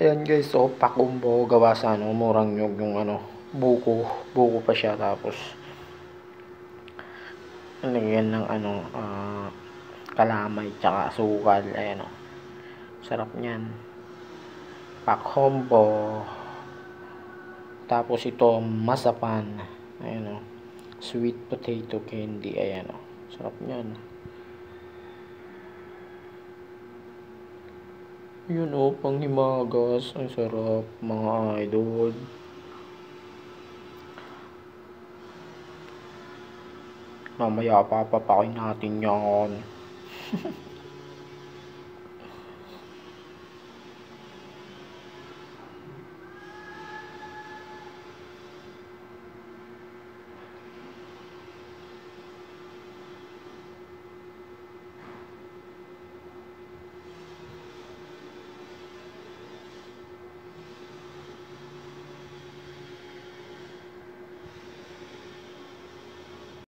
Ayan guys, so pakumbo gawa sa murang nyog yung buko pa siya, tapos lagyan ng kalamay tsaka asukal. Ayan sarap niyan, pakumbo. Tapos ito masapan, ayan sweet potato candy. Ayan sarap niyan. Yun panghimagas, ang sarap mga idol. Mamaya papapakin natin yan.